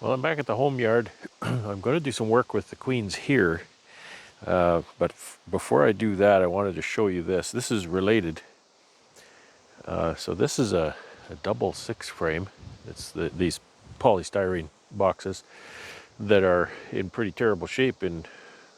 Well, I'm back at the home yard. I'm going to do some work with the queens here. But before I do that, I wanted to show you this. This is related. So this is a double 6 frame. It's these polystyrene boxes that are in pretty terrible shape in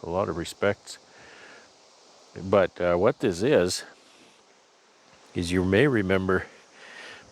a lot of respects. But what this is you may remember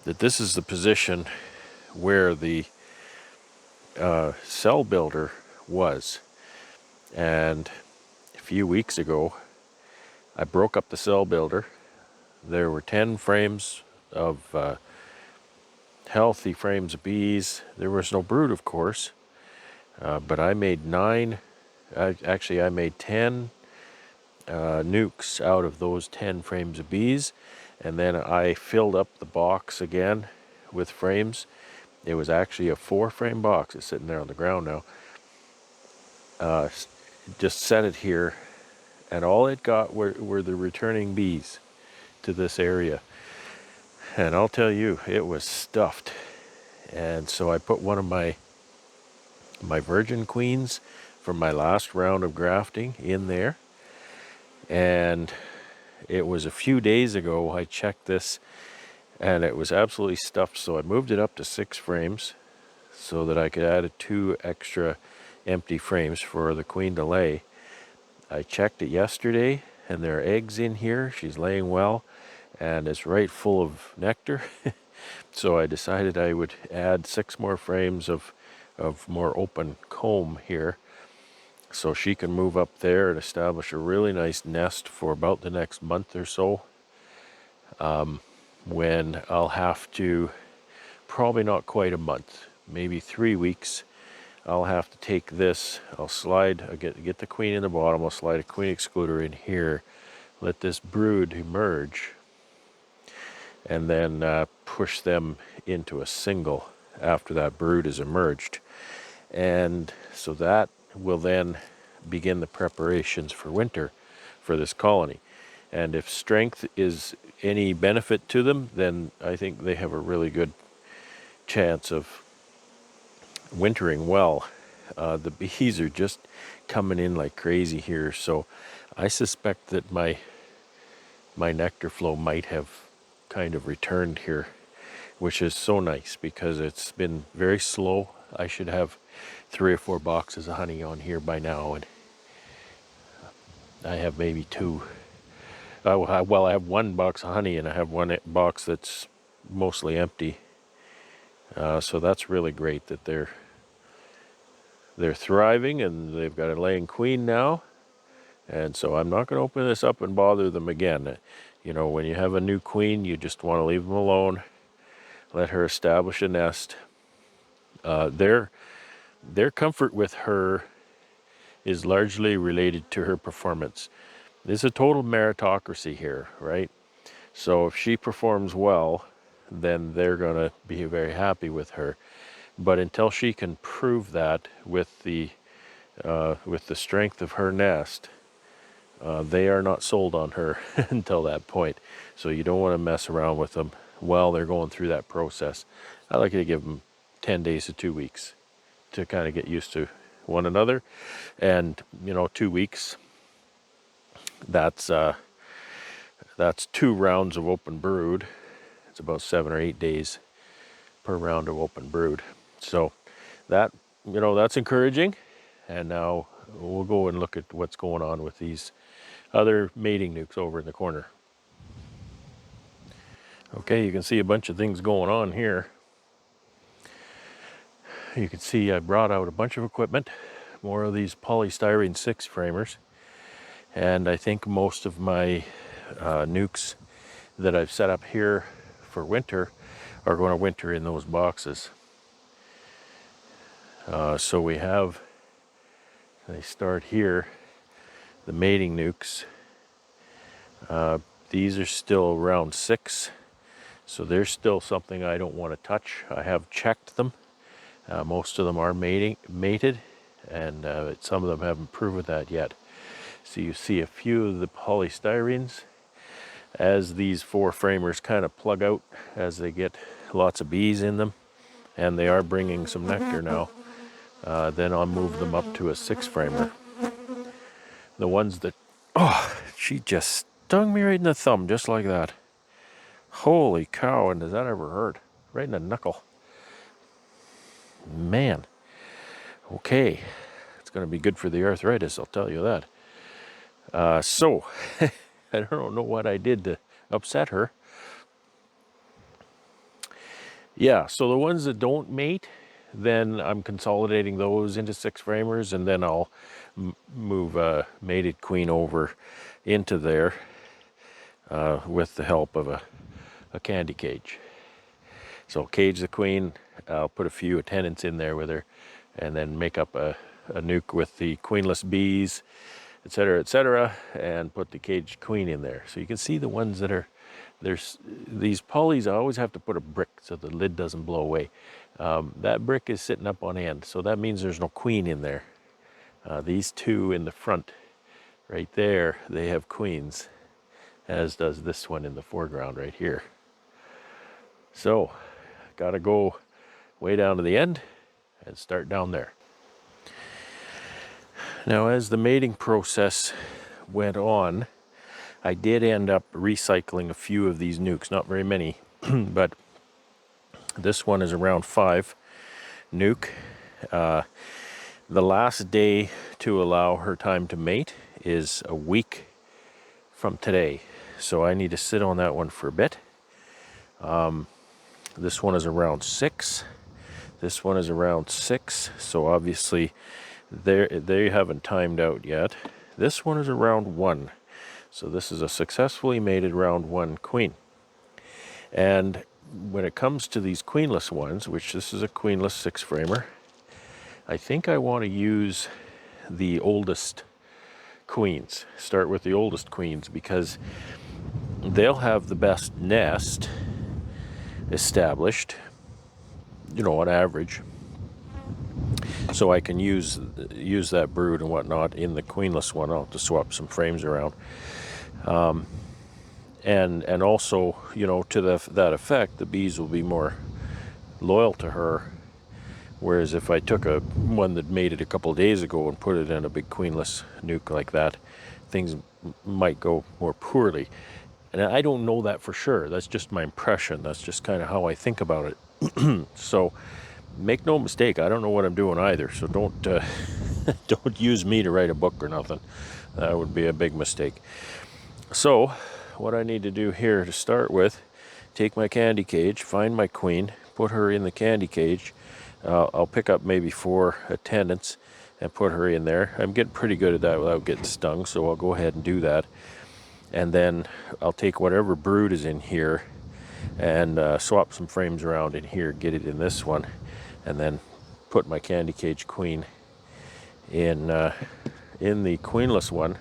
that this is the position where the cell builder was. And a few weeks ago, I broke up the cell builder. There were 10 frames of healthy frames of bees. There was no brood, of course, but I made 9. I made 10 nucs out of those 10 frames of bees, and then I filled up the box again with frames. It was actually a 4-frame box. It's sitting there on the ground now. Just set it here, and all it got were the returning bees to this area. And I'll tell you, it was stuffed. And so I put one of my virgin queens from my last round of grafting in there. And it was a few days ago I checked this, and it was absolutely stuffed. So I moved it up to 6 frames so that I could add 2 extra empty frames for the queen to lay. I checked it yesterday, and there are eggs in here. She's laying well, and it's right full of nectar. So I decided I would add 6 more frames of more open comb here, so she can move up there and establish a really nice nest for about the next month or so, when I'll have to, probably not quite a month, maybe 3 weeks, I'll have to take this, I'll get the queen in the bottom, I'll slide a queen excluder in here, let this brood emerge, and then push them into a single after that brood is emerged. And so that will then begin the preparations for winter for this colony. And if strength is any benefit to them, then I think they have a really good chance of wintering well. The bees are just coming in like crazy here, so I suspect that my nectar flow might have kind of returned here, which is so nice because it's been very slow. I should have 3 or 4 boxes of honey on here by now, and I have maybe 2. Well, I have 1 box of honey, and I have 1 box that's mostly empty. So that's really great that they're thriving, and they've got a laying queen now. And so I'm not going to open this up and bother them again. You know, when you have a new queen, you just want to leave them alone, let her establish a nest. Their comfort with her is largely related to her performance. There's a total meritocracy here, right? So if she performs well, then they're going to be very happy with her. But until she can prove that with the strength of her nest, they are not sold on her until that point. So you don't want to mess around with them while they're going through that process. I like to give them 10 days to 2 weeks to kind of get used to one another. And, 2 weeks, that's 2 rounds of open brood. It's about 7 or 8 days per round of open brood. So that's encouraging. And now we'll go and look at what's going on with these other mating nucs over in the corner. Okay, you can see a bunch of things going on here. You can see I brought out a bunch of equipment, more of these polystyrene 6-framers, and I think most of my nucs that I've set up here for winter are going to winter in those boxes. So we have, I start here, the mating nucs. These are still around 6, so there's still something I don't want to touch. I have checked them. Most of them are mated, and some of them haven't proven that yet. So you see a few of the polystyrenes as these 4 framers kind of plug out as they get lots of bees in them, and they are bringing some nectar now. Then I'll move them up to a 6-framer. The ones that, oh, she just stung me right in the thumb, just like that. Holy cow, and does that ever hurt? Right in the knuckle. Man. Okay, it's going to be good for the arthritis, I'll tell you that. So, I don't know what I did to upset her. Yeah, so the ones that don't mate, then I'm consolidating those into 6-framers, and then I'll move a mated queen over into there with the help of a candy cage. So cage the queen, I'll put a few attendants in there with her, and then make up a nuke with the queenless bees, etc., and put the caged queen in there. So you can see the ones that are, there's these polys, I always have to put a brick so the lid doesn't blow away. That brick is sitting up on end, so that means there's no queen in there. These two in the front, right there, they have queens, as does this one in the foreground right here. So, gotta go way down to the end and start down there. Now, as the mating process went on, I did end up recycling a few of these nukes, not very many, but this one is around 5 nuke. The last day to allow her time to mate is a week from today, so I need to sit on that one for a bit. This one is around 6. This one is around 6, so obviously they haven't timed out yet. This one is around 1, so this is a successfully mated round 1 queen. And when it comes to these queenless ones, which this is a queenless 6-framer, I think I want to use the oldest queens. Start with the oldest queens because they'll have the best nest established, you know, on average. So I can use that brood and whatnot in the queenless one. I'll have to swap some frames around. And also, you know, to that effect, the bees will be more loyal to her. Whereas if I took one that mated a couple of days ago and put it in a big queenless nuke like that, things might go more poorly. And I don't know that for sure. That's just my impression. That's just kind of how I think about it. So make no mistake, I don't know what I'm doing either. So don't don't use me to write a book or nothing. That would be a big mistake. So what I need to do here to start with, take my candy cage, find my queen, put her in the candy cage. I'll pick up maybe 4 attendants and put her in there. I'm getting pretty good at that without getting stung, so I'll go ahead and do that. And then I'll take whatever brood is in here and swap some frames around in here, get it in this one, and then put my candy cage queen in the queenless one,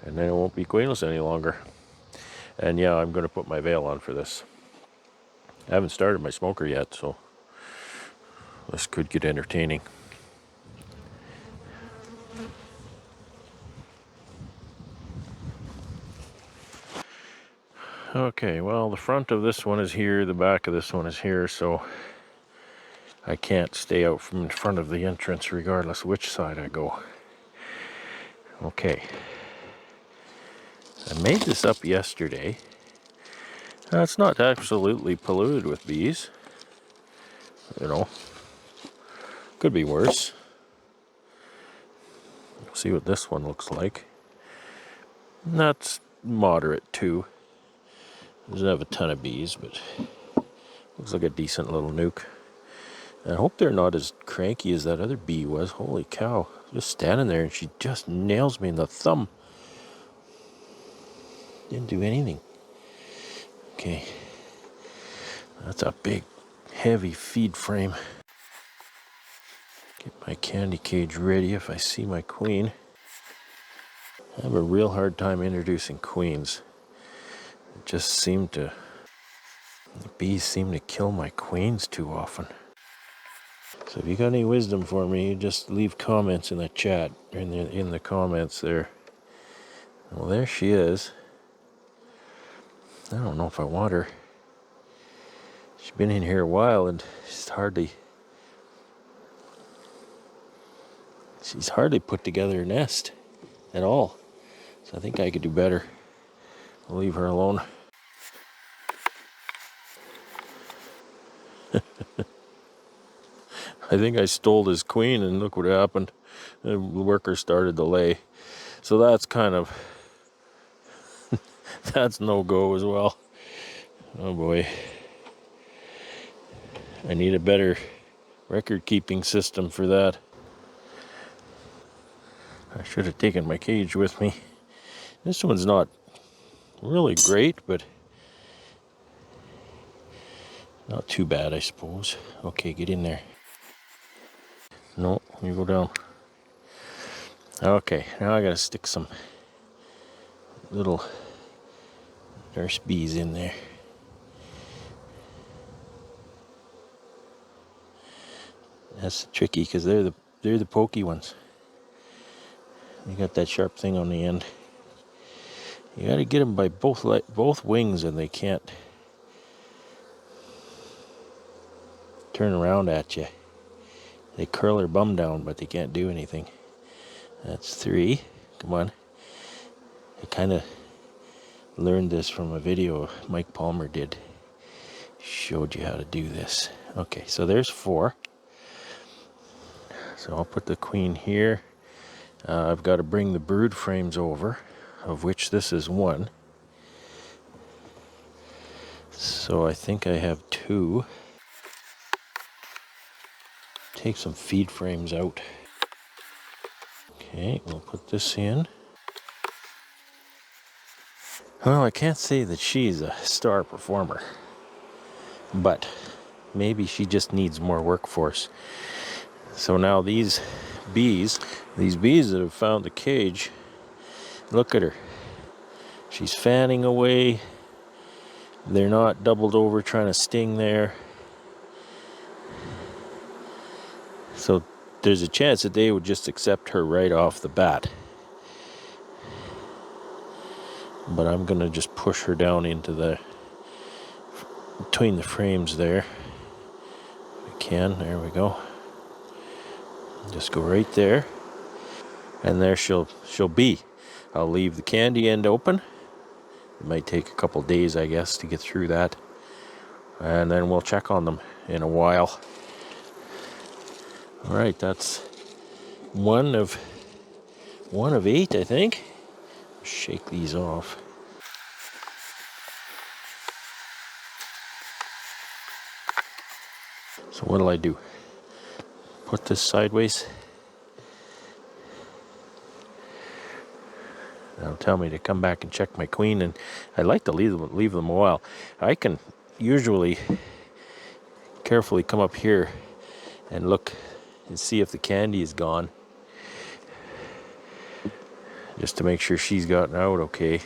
and then it won't be queenless any longer. And yeah, I'm going to put my veil on for this. I haven't started my smoker yet, so this could get entertaining. Okay, well, the front of this one is here, the back of this one is here, so I can't stay out from in front of the entrance regardless which side I go. Okay. I made this up yesterday. It's not absolutely polluted with bees. You know, could be worse. See what this one looks like. That's moderate too. Doesn't have a ton of bees, but looks like a decent little nuke. I hope they're not as cranky as that other bee was. Holy cow. Just standing there and she just nails me in the thumb. Didn't do anything. Okay. That's a big, heavy feed frame. Get my candy cage ready if I see my queen. I have a real hard time introducing queens. It just seemed to, the bees seem to kill my queens too often. So if you got any wisdom for me, you just leave comments in the chat, in the comments there. Well, there she is. I don't know if I want her. She's been in here a while and she's hardly She's hardly put together a nest at all. So I think I could do better. I'll leave her alone. I think I stole his queen, and look what happened. The worker started to lay. So that's kind of, that's no go as well. Oh boy. I need a better record keeping system for that. I should have taken my cage with me. This one's not really great, but not too bad, I suppose. Okay, get in there. No, you go down. Okay, now I gotta stick some little nurse bees in there. That's tricky because they're the pokey ones. You got that sharp thing on the end. You got to get them by both wings, and they can't turn around at you. They curl their bum down, but they can't do anything. That's 3. Come on. I kind of learned this from a video Mike Palmer did. Showed you how to do this. Okay, so there's 4. So I'll put the queen here. I've got to bring the brood frames over, of which this is 1. So I think I have 2. Take some feed frames out. Okay, we'll put this in. Well, I can't say that she's a star performer, but maybe she just needs more workforce. So now these bees that have found the cage, look at her. She's fanning away. They're not doubled over trying to sting there. So there's a chance that they would just accept her right off the bat. But I'm gonna just push her down into between the frames there. I can, there we go. Just go right there. And there she'll be. I'll leave the candy end open. It might take a couple days, I guess, to get through that. And then we'll check on them in a while. All right, that's one of 8, I think. Shake these off. So what'll I do? Put this sideways. That'll tell me to come back and check my queen, and I like to leave them a while. I can usually carefully come up here and look and see if the candy is gone, just to make sure she's gotten out okay.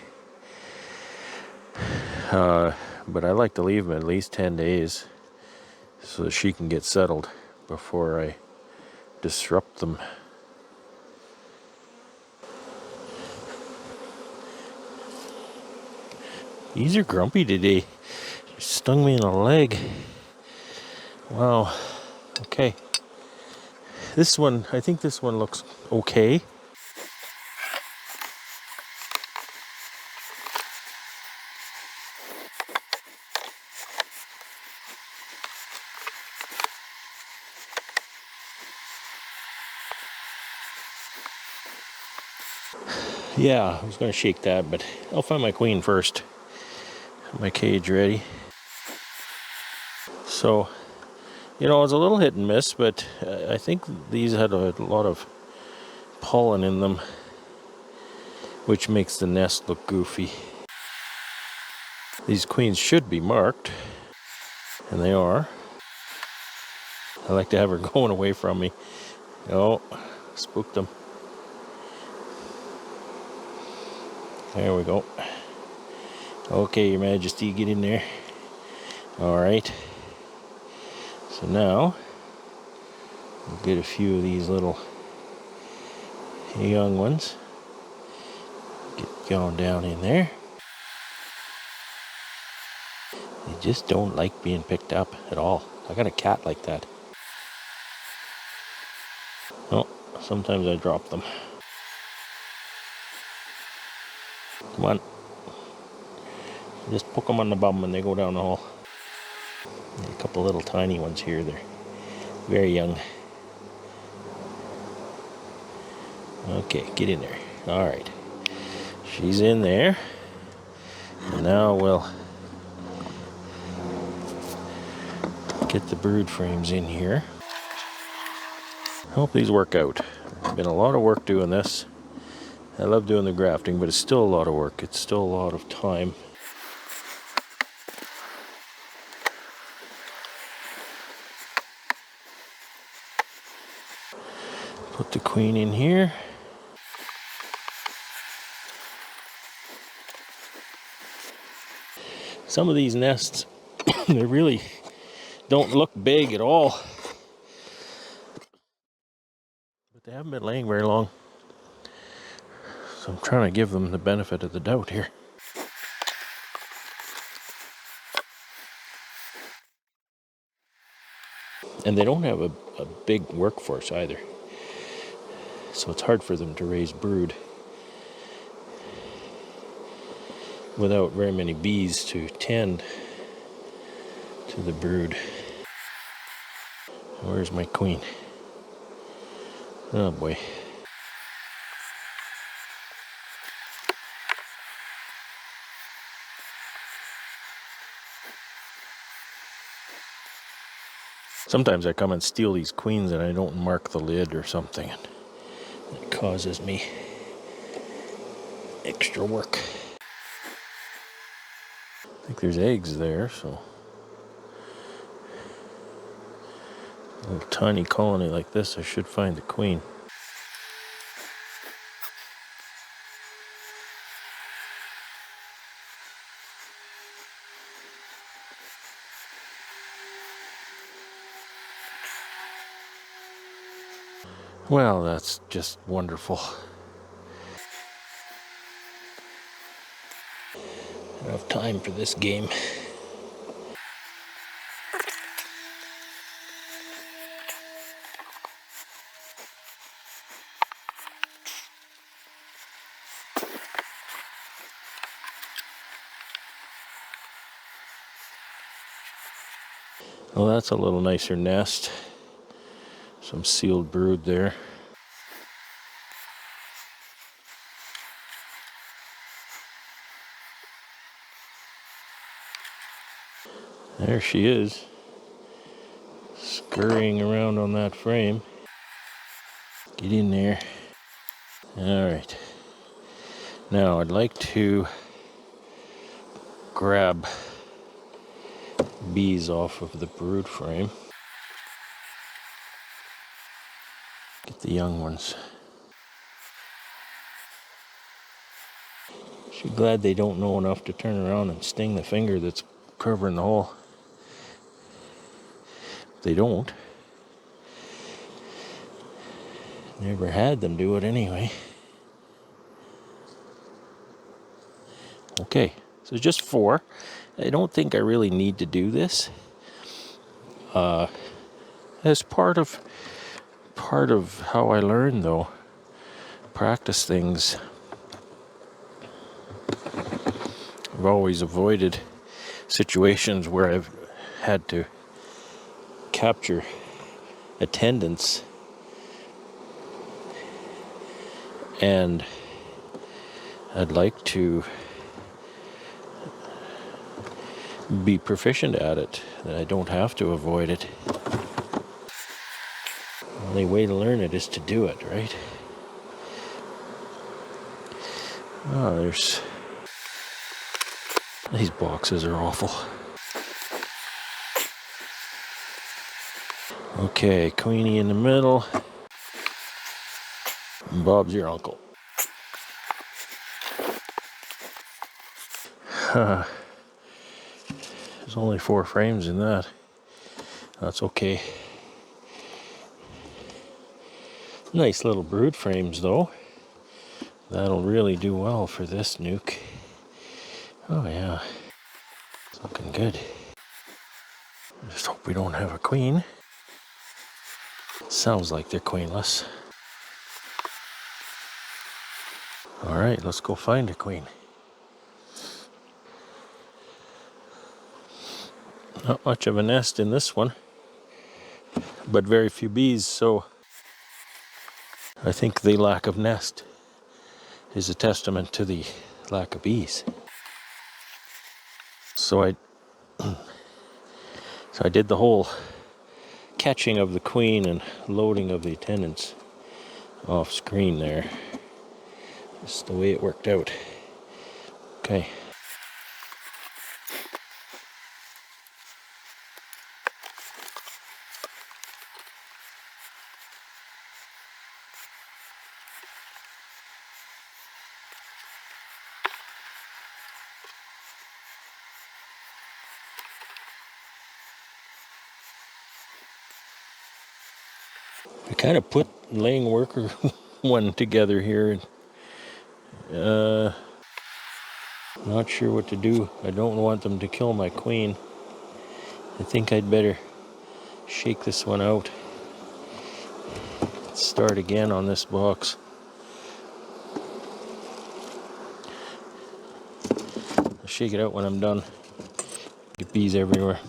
But I like to leave them at least 10 days so that she can get settled before I disrupt them. These are grumpy today. She stung me in the leg. Wow. Okay. This one, I think this one looks okay. Yeah, I was going to shake that, but I'll find my queen first. My cage ready. So, it's a little hit and miss, but I think these had a lot of pollen in them, which makes the nest look goofy. These queens should be marked, and they are. I like to have her going away from me. Oh, spooked them. There we go. Okay, Your Majesty, get in there. All right. So now, we'll get a few of these little young ones. Get going down in there. They just don't like being picked up at all. I got a cat like that. Oh, Sometimes I drop them. Come on. Just poke them on the bum when they go down the hole. A couple little tiny ones here. They're very young. Okay, get in there. All right. She's in there. And now we'll get the brood frames in here. Hope these work out. Been a lot of work doing this. I love doing the grafting, but it's still a lot of work. It's still a lot of time. Put the queen in here. Some of these nests, they really don't look big at all. But they haven't been laying very long. So I'm trying to give them the benefit of the doubt here. And they don't have a big workforce either. So it's hard for them to raise brood without very many bees to tend to the brood. Where's my queen? Oh boy. Sometimes I come and steal these queens and I don't mark the lid or something. It causes me extra work. I think there's eggs there, so a little tiny colony like this, I should find the queen. Well, that's just wonderful. Enough time for this game. Well, that's a little nicer nest. Some sealed brood there. There she is, scurrying around on that frame. Get in there. All right. Now I'd like to grab bees off of the brood frame. Get the young ones. She's glad they don't know enough to turn around and sting the finger that's covering the hole. They don't. Never had them do it anyway. Okay, so just 4. I don't think I really need to do this. As part of how I learn, though, practice things. I've always avoided situations where I've had to capture attendance, and I'd like to be proficient at it, that I don't have to avoid it. The only way to learn it is to do it, right? Oh, there's... These boxes are awful. Okay, Queenie in the middle. Bob's your uncle. There's only 4 frames in that. That's okay. Nice little brood frames, though. That'll really do well for this nuke. Oh yeah, it's looking good. Just hope we don't have a queen. Sounds like they're queenless. All right, let's go find a queen. Not much of a nest in this one, but very few bees, so I think the lack of nest is a testament to the lack of bees. So I did the whole catching of the queen and loading of the attendants off screen there. Just the way it worked out. Okay. I kind of put laying worker one together here. Not sure what to do. I don't want them to kill my queen. I think I'd better shake this one out. Start again on this box. I'll shake it out when I'm done. Get bees everywhere.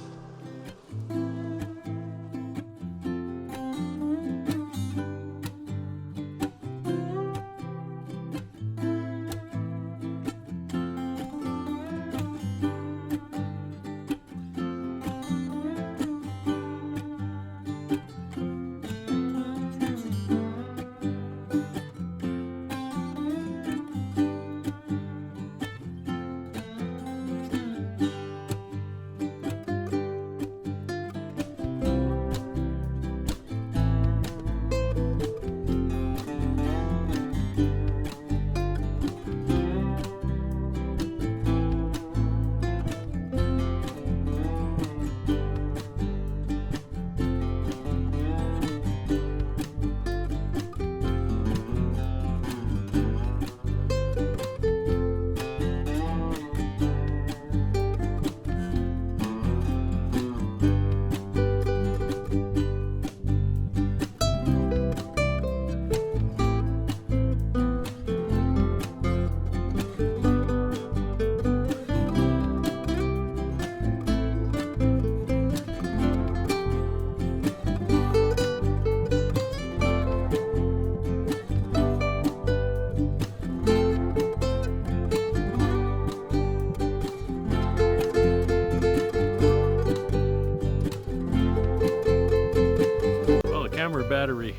Camera battery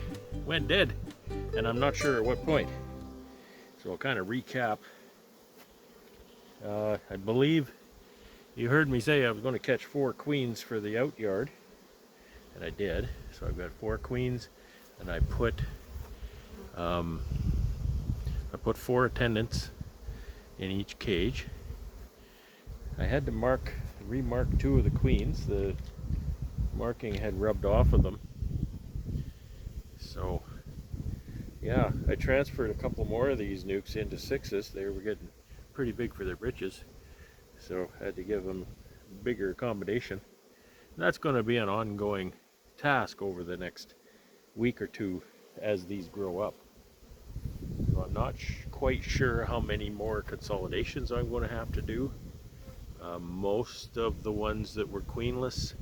went dead, and I'm not sure at what point. So I'll kind of recap. I believe you heard me say I was going to catch 4 queens for the out yard, and I did. So I've got 4 queens, and I put 4 attendants in each cage. I had to remark 2 of the queens. The marking had rubbed off of them. So yeah, I transferred a couple more of these nucs into 6s. They were getting pretty big for their britches, so I had to give them bigger accommodation. And that's going to be an ongoing task over the next week or 2 as these grow up. So I'm not quite sure how many more consolidations I'm going to have to do. Most of the ones that were queenless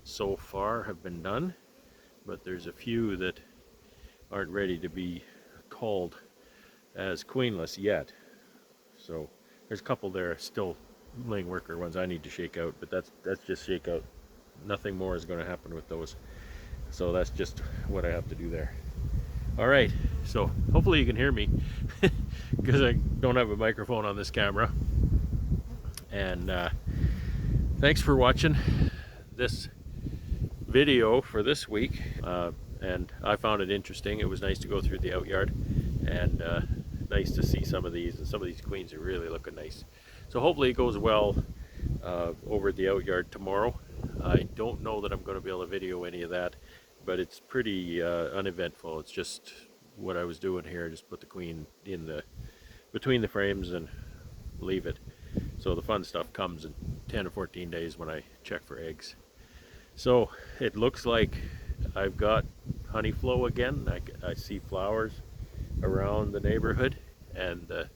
so far have been done, but there's a few that aren't ready to be called as queenless yet. So there's a couple there still laying worker ones I need to shake out, but that's just shake out. Nothing more is going to happen with those. So that's just what I have to do there. All right, so hopefully you can hear me because I don't have a microphone on this camera. And thanks for watching this video for this week. And I found it interesting. It was nice to go through the out yard, and nice to see some of these, and some of these queens are really looking nice. So hopefully it goes well over at the out yard tomorrow. I don't know that I'm going to be able to video any of that, but it's pretty uneventful. It's just what I was doing here. Just put the queen in between the frames and leave it. So the fun stuff comes in 10 or 14 days when I check for eggs. So it looks like I've got honey flow again. I see flowers around the neighborhood, and the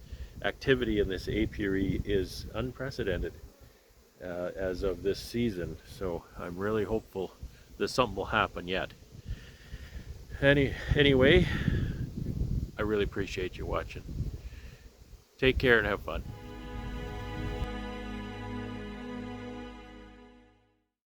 activity in this apiary is unprecedented as of this season. So I'm really hopeful that something will happen yet. Anyway, I really appreciate you watching. Take care and have fun.